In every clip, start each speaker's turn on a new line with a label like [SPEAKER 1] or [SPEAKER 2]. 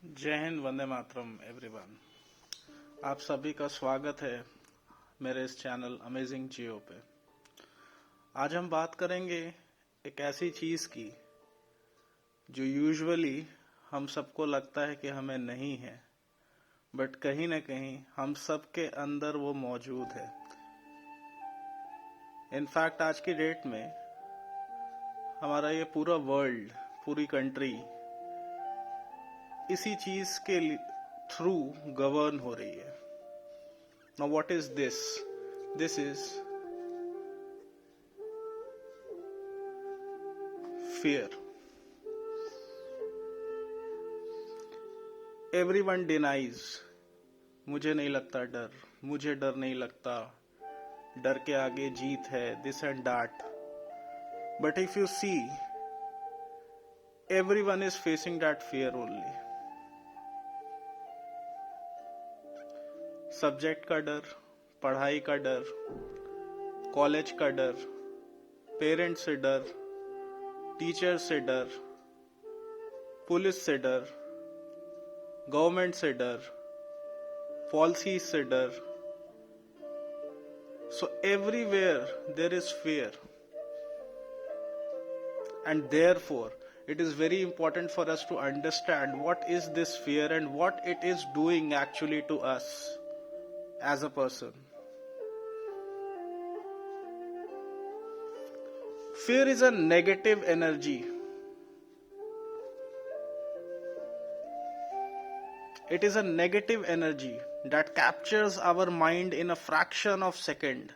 [SPEAKER 1] जय हिंद, वंदे मातरम एवरीवन। आप सभी का स्वागत है मेरे इस चैनल अमेजिंग जियो पे। आज हम बात करेंगे एक ऐसी चीज की जो यूजुअली हम सबको लगता है कि हमें नहीं है, बट कहीं ना कहीं हम सबके अंदर वो मौजूद है। इनफैक्ट आज की डेट में हमारा ये पूरा वर्ल्ड, पूरी कंट्री इसी चीज के थ्रू गवर्न हो रही है। Now what is this? This is fear. Everyone denies. मुझे नहीं लगता डर, मुझे डर नहीं लगता, डर के आगे जीत है, this and that. But if you see, everyone is facing that fear only. Subject का डर, पढ़ाई का डर, कॉलेज का डर, पेरेंट्स से डर, टीचर से डर, पुलिस से डर, गवर्नमेंट से डर, पॉलिसी से डर। So everywhere there is fear, and therefore it is very important for us to understand what is this fear and what it is doing actually to us as a person. Fear is a negative energy. It is a negative energy that captures our mind in a fraction of a second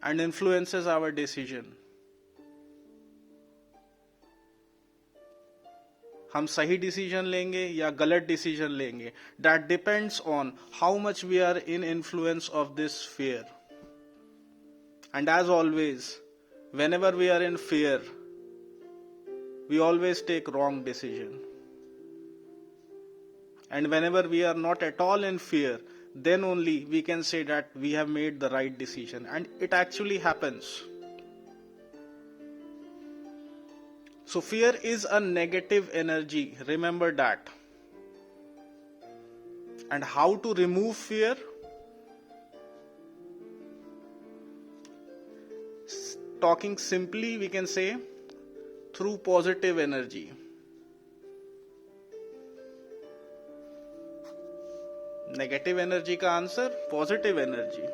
[SPEAKER 1] and influences our decision. हम सही decision लेंगे या गलत decision लेंगे, that depends on how much we are in influence of this fear. And as always, whenever we are in fear, we always take wrong decision. And whenever we are not at all in fear, then only we can say that we have made the right decision. And it actually happens. So fear is a negative energy. Remember that. And how to remove fear? Talking simply, we can say through positive energy. Negative energy का answer positive energy.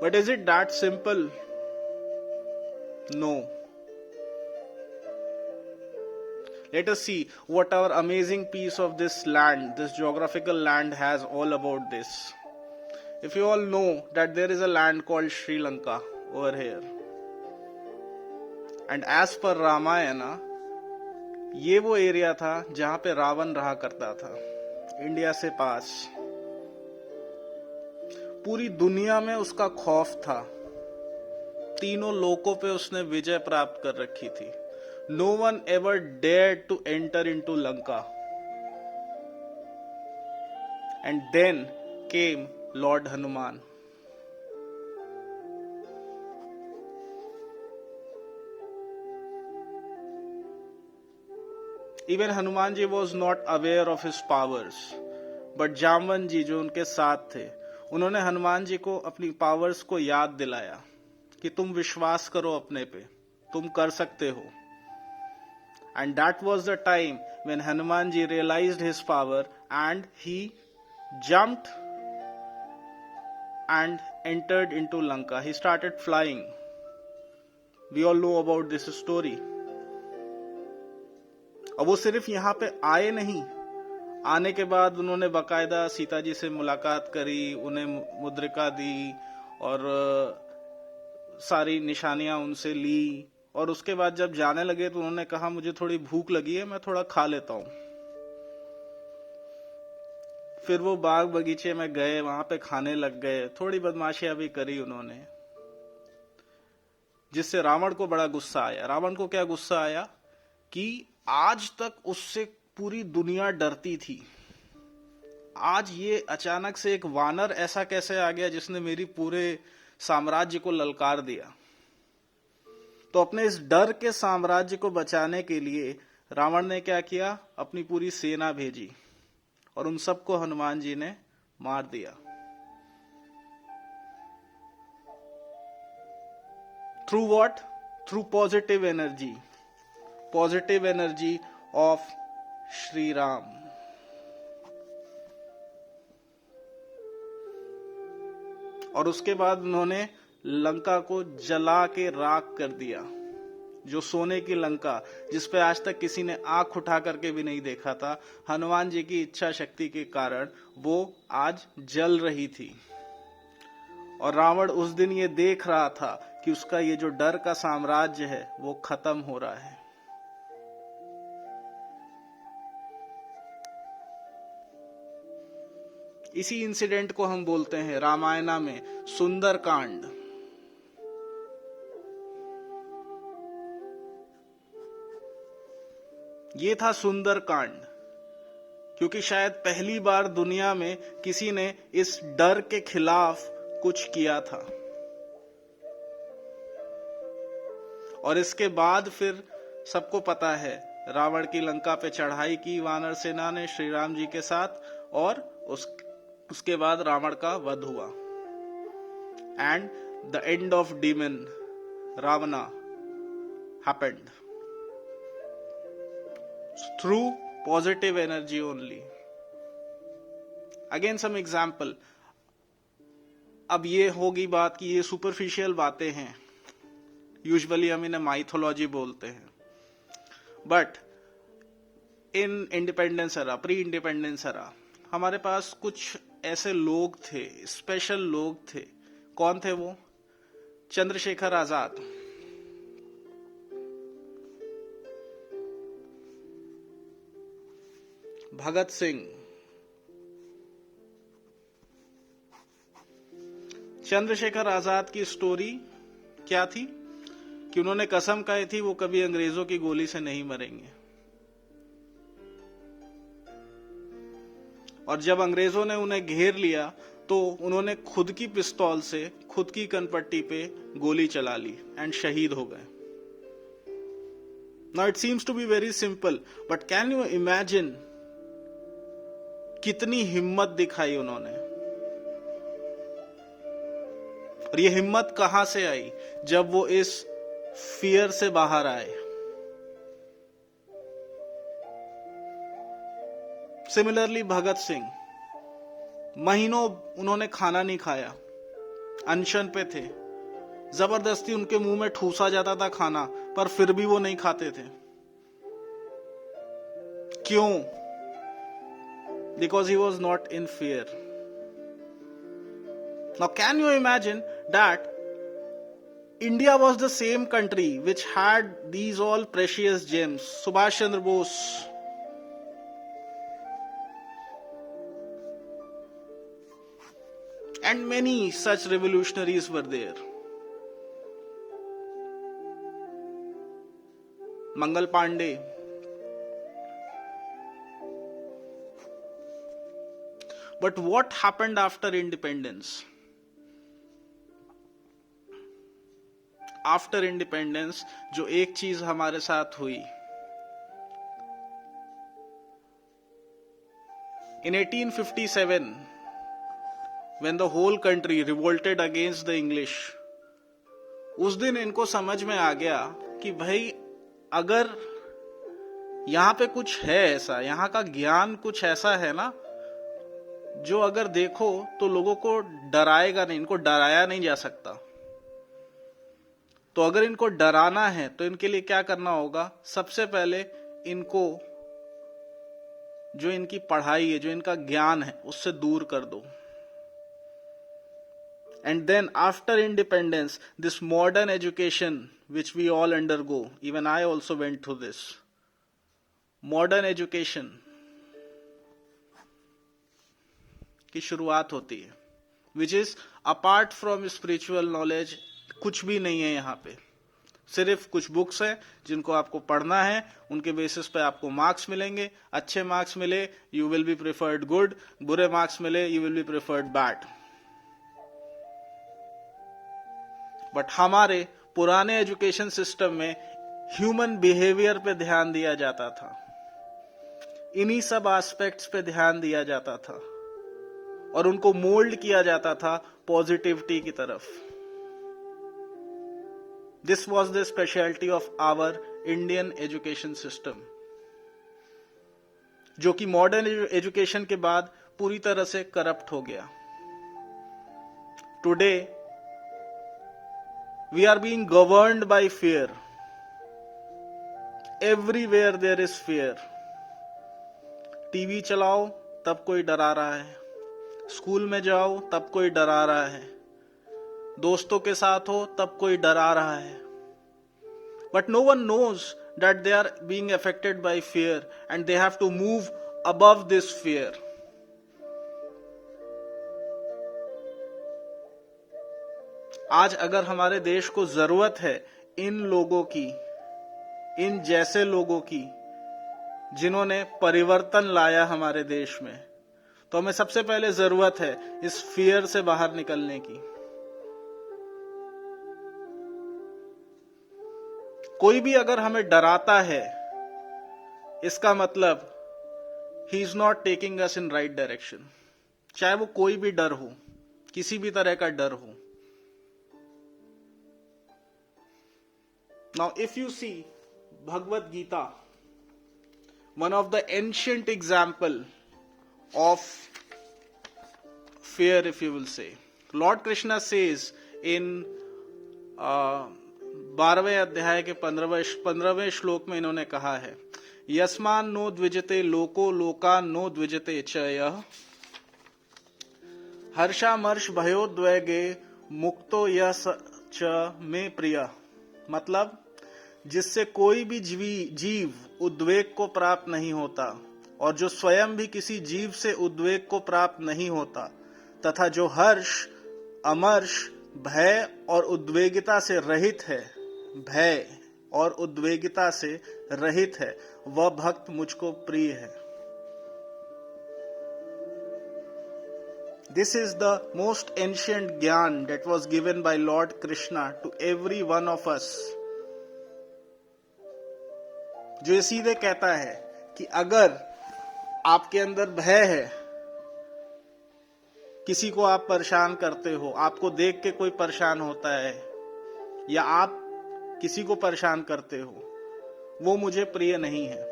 [SPEAKER 1] But is it that simple? No. Let us see what our amazing piece of this land, this geographical land, has all about this. If you all know that there is a land called Sri Lanka over here. And as per Ramayana, ये वो area था जहां पे रावण रहा करता था, India से पास। पूरी दुनिया में उसका खौफ था, तीनों लोकों पे उसने विजय प्राप्त कर रखी थी। No one ever dared to enter into Lanka. And then came Lord Hanuman. Even Hanuman ji was not aware of his powers. But Jamvan जी जो उनके साथ थे, उन्होंने हनुमान जी को अपनी पावर्स को याद दिलाया कि तुम विश्वास करो अपने पे, तुम कर सकते हो। And that was the time when Hanuman ji realized his power and he jumped and entered into Lanka. He started flying. We all know about this story. अब वो सिर्फ यहाँ पे आए नहीं, आने के बाद उन्होंने बकायदा सीता जी से मुलाकात करी, उन्हें मुद्रिका दी और सारी निशानियां उनसे ली। और उसके बाद जब जाने लगे तो उन्होंने कहा मुझे थोड़ी भूख लगी है, मैं थोड़ा खा लेता हूं। फिर वो बाग बगीचे में गए, वहां पे खाने लग गए, थोड़ी बदमाशियां भी करी उन्होंने, जिससे रावण को बड़ा गुस्सा आया। रावण को क्या गुस्सा आया कि आज तक उससे पूरी दुनिया डरती थी, आज ये अचानक से एक वानर ऐसा कैसे आ गया जिसने मेरी पूरे साम्राज्य को ललकार दिया। तो अपने इस डर के साम्राज्य को बचाने के लिए रावण ने क्या किया, अपनी पूरी सेना भेजी और उन सबको हनुमान जी ने मार दिया। Through what? Through positive energy of Shri Ram. और उसके बाद उन्होंने लंका को जला के राख कर दिया, जो सोने की लंका जिस पे आज तक किसी ने आंख उठा करके भी नहीं देखा था, हनुमान जी की इच्छा शक्ति के कारण वो आज जल रही थी। और रावण उस दिन ये देख रहा था कि उसका ये जो डर का साम्राज्य है वो खत्म हो रहा है। इसी इंसिडेंट को हम बोलते हैं रामायणा में सुंदर कांड। ये था सुंदर कांड, क्योंकि शायद पहली बार दुनिया में किसी ने इस डर के खिलाफ कुछ किया था। और इसके बाद फिर सबको पता है, रावण की लंका पे चढ़ाई की वानर सेना ने श्री राम जी के साथ, और उसके बाद रावण का वध हुआ। And the end of demon Ravana happened through positive energy only. Again some example. अब ये होगी बात कि ये सुपरफिशियल बातें हैं, यूजुअली हम इन्हें माइथोलॉजी बोलते हैं, but in independence era, pre independence era, हमारे पास कुछ ऐसे लोग थे, स्पेशल लोग थे। कौन थे वो? चंद्रशेखर आजाद, भगत सिंह। चंद्रशेखर आजाद की स्टोरी क्या थी कि उन्होंने कसम खाई थी वो कभी अंग्रेजों की गोली से नहीं मरेंगे। और जब अंग्रेजों ने उन्हें घेर लिया तो उन्होंने खुद की पिस्तौल से खुद की कनपट्टी पे गोली चला ली एंड शहीद हो गए। Now it seems to be very simple, but can you imagine कितनी हिम्मत दिखाई उन्होंने। और ये हिम्मत कहां से आई? जब वो इस फियर से बाहर आए। सिमिलरली भगत सिंह, महीनों उन्होंने खाना नहीं खाया, अनशन पे थे, जबरदस्ती उनके मुंह में ठूसा जाता था खाना, पर फिर भी वो नहीं खाते थे। क्यों? Because he was not in fear. Now can you imagine that India was the same country which had these all precious gems, Subhash Chandra Bose, and many such revolutionaries were there. Mangal Pandey. But what happened after independence? After independence, जो एक चीज हमारे साथ हुई, in 1857, when the whole country revolted against the English, उस दिन इनको समझ में आ गया कि भाई अगर यहां पे कुछ है ऐसा, यहां का ज्ञान कुछ ऐसा है ना जो अगर देखो तो लोगों को डराएगा नहीं, इनको डराया नहीं जा सकता। तो अगर इनको डराना है तो इनके लिए क्या करना होगा? सबसे पहले इनको जो इनकी पढ़ाई है, जो इनका ज्ञान है, उससे दूर कर दो। And then after independence, this modern education which we all undergo, even I also went through this modern education की शुरुआत होती है, which is apart from spiritual knowledge. कुछ भी नहीं है यहाँ पे, सिर्फ कुछ बुक्स हैं जिनको आपको पढ़ना है, उनके बेसिस पे आपको मार्क्स मिलेंगे। अच्छे मार्क्स मिले you will be preferred good, बुरे मार्क्स मिले you will be preferred bad. But हमारे पुराने एजुकेशन सिस्टम में ह्यूमन बिहेवियर पे ध्यान दिया जाता था। इन्हीं सब एस्पेक्ट्स पे ध्यान दिया जाता था और उनको मोल्ड किया जाता था पॉजिटिविटी की तरफ। This was the speciality of our Indian education system, जो कि मॉडर्न एजुकेशन के बाद पूरी तरह से करप्ट हो गया। Today we are being governed by fear. Everywhere there is fear. TV चलाओ तब कोई डरा रहा है, स्कूल में जाओ तब कोई डरा रहा है, दोस्तों के साथ हो तब कोई डरा रहा है। But no one knows that they are being affected by fear and they have to move above this fear. आज अगर हमारे देश को जरूरत है इन लोगों की, इन जैसे लोगों की जिन्होंने परिवर्तन लाया हमारे देश में, तो हमें सबसे पहले जरूरत है इस फियर से बाहर निकलने की। कोई भी अगर हमें डराता है, इसका मतलब he is not taking us in right direction. चाहे वो कोई भी डर हो, किसी भी तरह का डर हो। Now if you see Bhagavad Gita, one of the ancient example of fear, if you will say, Lord Krishna says in 12वें अध्याय के 15वें श्लोक में इन्होंने कहा है, यस्मान नो द्विजते लोको लोका नो द्विजते च यः हर्षामर्ष भयोद्वेगे मुक्तो यः च मे प्रिय। मतलब जिससे कोई भी जीव उद्वेग को प्राप्त नहीं होता और जो स्वयं भी किसी जीव से उद्वेग को प्राप्त नहीं होता, तथा जो हर्ष अमर्ष भय और उद्वेगिता से रहित है, भय और उद्वेगिता से रहित है, वह भक्त मुझको प्रिय है। This is the most ancient ज्ञान that was given by Lord Krishna to every one of us, जो ये सीधे कहता है कि अगर आपके अंदर भय है, किसी को आप परेशान करते हो, आपको देख के कोई परेशान होता है या आप किसी को परेशान करते हो, वो मुझे प्रिय नहीं है।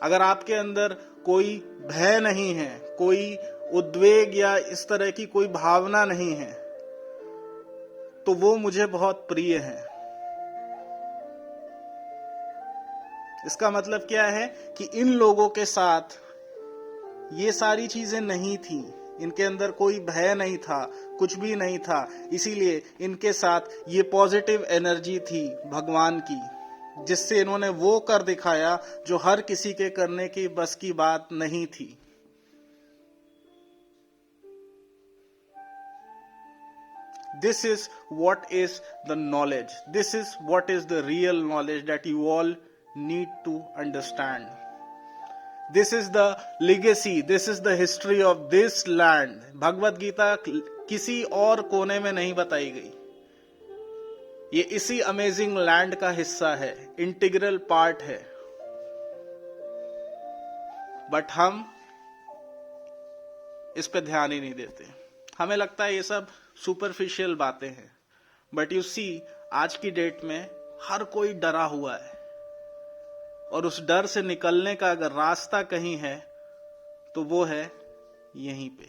[SPEAKER 1] अगर आपके अंदर कोई भय नहीं है, कोई उद्वेग या इस तरह की कोई भावना नहीं है, तो वो मुझे बहुत प्रिय है। इसका मतलब क्या है कि इन लोगों के साथ ये सारी चीजें नहीं थी, इनके अंदर कोई भय नहीं था, कुछ भी नहीं था, इसीलिए इनके साथ ये पॉजिटिव एनर्जी थी भगवान की, जिससे इन्होंने वो कर दिखाया जो हर किसी के करने की बस की बात नहीं थी। This is what is the knowledge. This is what is the real knowledge that you all need to understand. This is the legacy, this is the history of this land. Bhagavad Gita किसी और कोने में नहीं बताई गई, ये इसी अमेजिंग लैंड का हिस्सा है, इंटीग्रल पार्ट है। बट हम इस पे ध्यान ही नहीं देते, हमें लगता है ये सब सुपरफिशियल बातें हैं। बट यू सी, आज की डेट में हर कोई डरा हुआ है, और उस डर से निकलने का अगर रास्ता कहीं है तो वो है यहीं पे,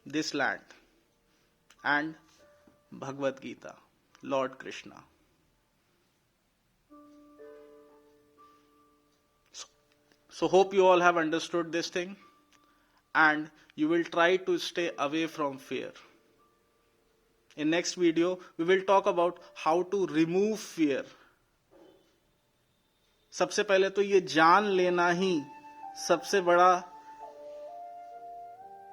[SPEAKER 1] this land and Bhagavad Gita, Lord Krishna. So hope you all have understood this thing and you will try to stay away from fear. In next video, we will talk about how to remove fear. सबसे पहले तो ये जान लेना ही सबसे बड़ा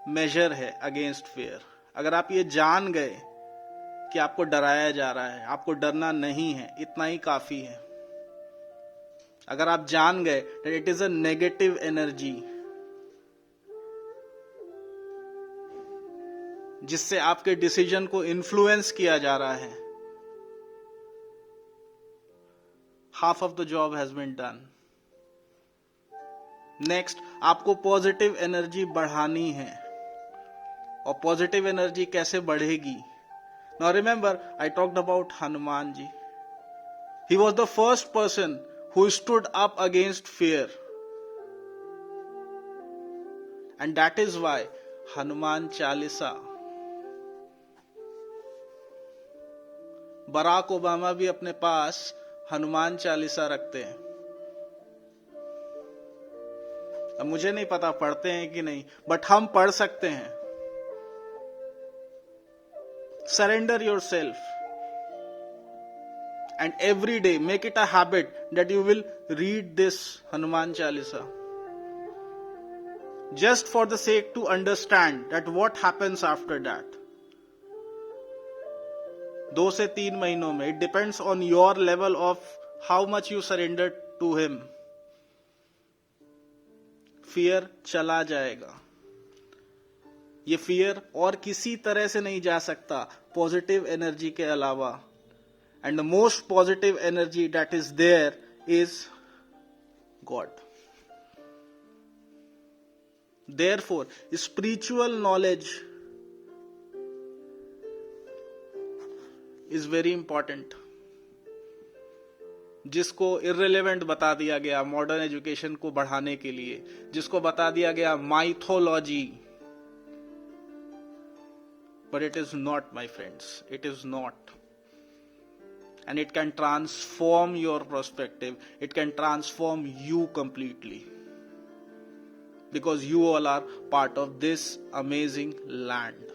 [SPEAKER 1] major है against fear. अगर आप ये जान गए कि आपको डराया जा रहा है, आपको डरना नहीं है, इतना ही काफी है। अगर आप जान गए that it is a negative energy, जिससे आपके डिसीजन को इन्फ्लुएंस किया जा रहा है, half of the job has been done. Next, आपको पॉजिटिव एनर्जी बढ़ानी है. और पॉजिटिव एनर्जी कैसे बढ़ेगी? Now remember, I talked about Hanuman ji. He was the first person who stood up against fear. And that is why Hanuman Chalisa. Barack Obama भी अपने पास हनुमान चालीसा रखते हैं. अब मुझे नहीं पता पढ़ते हैं कि नहीं, बट हम पढ़ सकते हैं. Surrender your self and every day make it a habit that you will read this Hanuman Chalisa, just for the sake to understand that what happens after that. 2 से 3 महीनों में, it depends on your level of how much you surrender to him. Fear चला जाएगा. ये fear और किसी तरह से नहीं जा सकता पॉजिटिव एनर्जी के अलावा. And the most positive energy that is there is God. Therefore, spiritual knowledge is very important. जिसको irrelevant बता दिया गया मॉडर्न एजुकेशन को बढ़ाने के लिए, जिसको बता दिया गया mythology. But it is not, my friends. It is not. And it can transform your perspective. It can transform you completely. Because you all are part of this amazing land.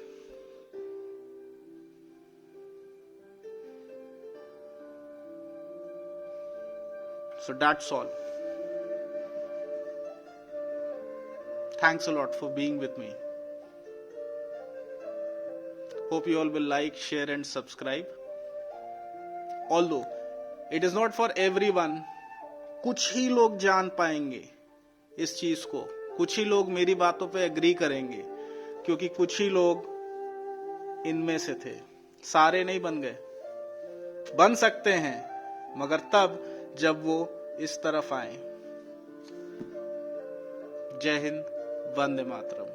[SPEAKER 1] So that's all. Thanks a lot for being with me. Hope you all will like, share and subscribe. Although it is not for everyone. कुछ ही लोग जान पाएंगे इस चीज को. कुछ ही लोग मेरी बातों पे एग्री करेंगे, क्योंकि कुछ ही लोग इनमें से थे. सारे नहीं बन गए. बन सकते हैं, मगर तब जब वो इस तरफ आए. जय हिंद, वंदे मातरम.